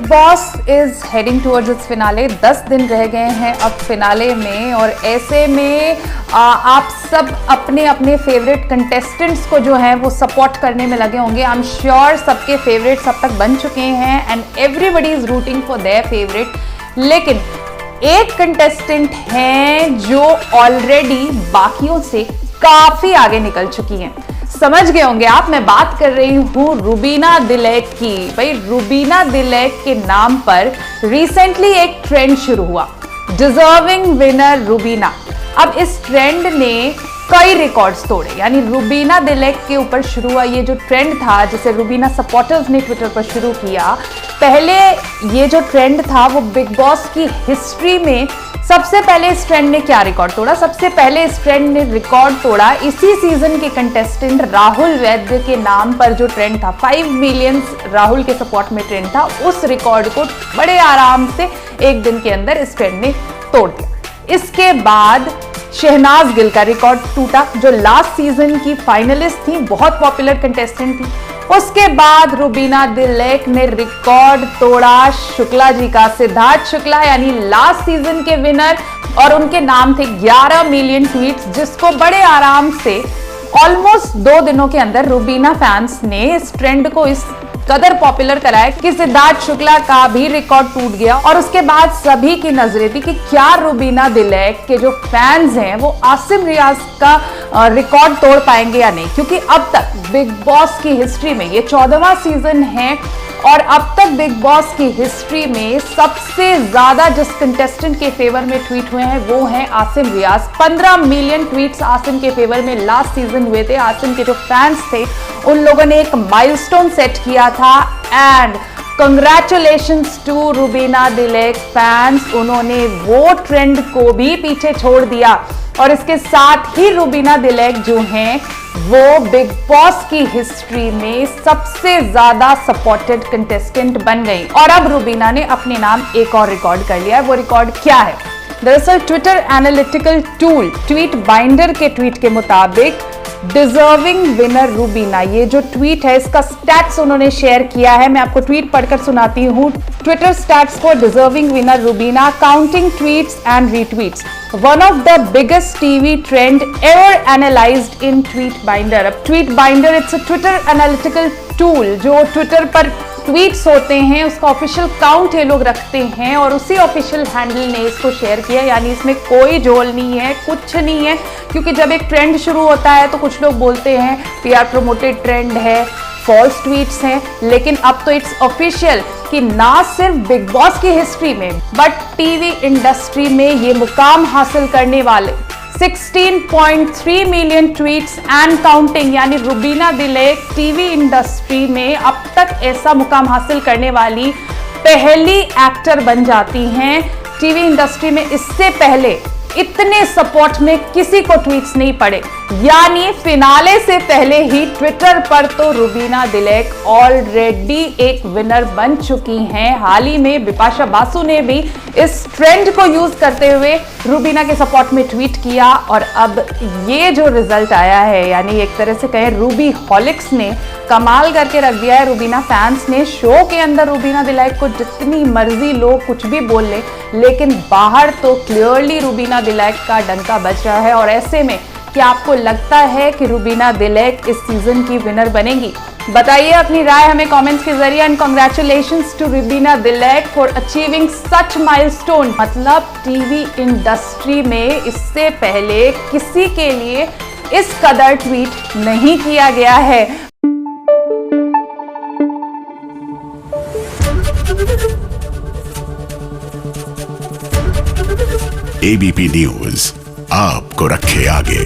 Boss is heading towards it's finale. 10 दिन रह गए हैं अब फिनाले में, और ऐसे में आप सब अपने अपने फेवरेट कंटेस्टेंट्स को जो है वो सपोर्ट करने में लगे होंगे। आई एम श्योर सबके फेवरेट्स अब तक बन चुके हैं and everybody is rooting for their favourite. लेकिन एक कंटेस्टेंट हैं जो ऑलरेडी बाकियों से काफी आगे निकल चुकी हैं। समझ गए होंगे आप, मैं बात कर रही हूं रुबीना दिलैक की। भाई रुबीना दिलैक के नाम पर रिसेंटली एक ट्रेंड शुरू हुआ, डिजर्विंग विनर रुबीना। अब इस ट्रेंड ने कई रिकॉर्ड्स तोड़े, यानी रुबीना दिलैक के ऊपर शुरू हुआ ये जो ट्रेंड था, जिसे रुबीना सपोर्टर्स ने ट्विटर पर शुरू किया। पहले ये जो ट्रेंड था वो बिग बॉस की हिस्ट्री में सबसे पहले इस ट्रेंड ने क्या रिकॉर्ड तोड़ा? सबसे पहले इस ट्रेंड ने रिकॉर्ड तोड़ा इसी सीजन के कंटेस्टेंट राहुल वैद्य के नाम पर जो ट्रेंड था, 5 मिलियन राहुल के सपोर्ट में ट्रेंड था। उस रिकॉर्ड को बड़े आराम से एक दिन के अंदर इस ट्रेंड ने तोड़ दिया। इसके बाद शहनाज गिल का रिकॉर्ड टूटा, जो लास्ट सीजन की फाइनलिस्ट थी, बहुत पॉपुलर कंटेस्टेंट थी। उसके बाद रुबीना दिलैक ने रिकॉर्ड तोड़ा शुक्ला जी का, सिद्धार्थ शुक्ला यानी लास्ट सीजन के विनर, और उनके नाम थे 11 मिलियन ट्वीट्स, जिसको बड़े आराम से ऑलमोस्ट 2 दिनों के अंदर रुबीना फैंस ने इस ट्रेंड को इस कदर पॉपुलर कराया कि सिद्धार्थ शुक्ला का भी रिकॉर्ड टूट गया। और उसके बाद सभी की नजरें थी कि क्या रुबीना दिलैक के जो फैंस हैं वो आसिम रियाज का रिकॉर्ड तोड़ पाएंगे या नहीं, क्योंकि अब तक बिग बॉस की हिस्ट्री में ये 14वां सीजन है और अब तक बिग बॉस की हिस्ट्री में सबसे ज्यादा जिस कंटेस्टेंट के फेवर में ट्वीट हुए हैं वो हैं आसिम रियाज। 15 मिलियन ट्वीट्स आसिम के फेवर में लास्ट सीजन हुए थे। आसिम के जो फैंस थे उन लोगों ने एक माइलस्टोन सेट किया था and congratulations to Rubina Dilaik fans, उन्होंने वो ट्रेंड को भी पीछे छोड़ दिया और इसके साथ ही रुबीना दिलैक जो हैं वो बिग बॉस की हिस्ट्री में सबसे ज्यादा सपोर्टेड कंटेस्टेंट बन गई। और अब रुबीना ने अपने नाम एक और रिकॉर्ड कर लिया है। वो रिकॉर्ड क्या है? दरअसल Twitter analytical tool tweet binder के ट्वीट के मुताबिक डिजर्विंग विनर रुबीना, ये जो ट्वीट है इसका स्टैट्स उन्होंने शेयर किया है। मैं आपको ट्वीट पढ़कर सुनाती हूँ। Twitter stats for deserving winner Rubina, counting tweets and retweets, one of the biggest TV trend ever analysed in tweet binder. अब tweet binder it's a Twitter analytical tool जो ट्विटर पर ट्वीट्स होते हैं उसका ऑफिशियल काउंट ये लोग रखते हैं और उसी ऑफिशियल हैंडल ने इसको शेयर किया। यानी इसमें कोई झोल नहीं है, कुछ नहीं है, क्योंकि जब एक ट्रेंड शुरू होता है तो कुछ लोग बोलते हैं पीआर प्रोमोटेड ट्रेंड है, फॉल्स ट्वीट्स हैं, लेकिन अब तो इट्स ऑफिशियल कि ना सिर्फ बिग बॉस की हिस्ट्री में बट टीवी इंडस्ट्री में ये मुकाम हासिल करने वाले 16.3 मिलियन ट्वीट्स एंड काउंटिंग, यानी रुबीना दिलैक टीवी इंडस्ट्री में अब तक ऐसा मुकाम हासिल करने वाली पहली एक्टर बन जाती हैं। टीवी इंडस्ट्री में इससे पहले इतने सपोर्ट में किसी को ट्वीट्स नहीं पड़े, यानी फिनाले से पहले ही ट्विटर पर तो रुबीना दिलैक ऑलरेडी एक विनर बन चुकी हैं। हाल ही में बिपाशा बासु ने भी इस ट्रेंड को यूज करते हुए रुबीना के सपोर्ट में ट्वीट किया और अब ये जो रिजल्ट आया है, यानी एक तरह से कहें रूबी हॉलिक्स ने कमाल करके रख दिया है। रुबीना फैंस ने शो के अंदर रुबीना दिलैक को जितनी मर्जी लोग कुछ भी बोल ले, लेकिन बाहर तो क्लियरली रुबीना दिलैक का डंका बज रहा है। और ऐसे में क्या आपको लगता है कि रुबीना दिलैक इस सीजन की विनर बनेगी? बताइए अपनी राय हमें कमेंट्स के जरिए। And congratulations to Rubina Dilaik for achieving such milestone. मतलब टीवी इंडस्ट्री में इससे पहले किसी के लिए इस कदर ट्वीट नहीं किया गया है। एबीपी न्यूज आपको रखे आगे।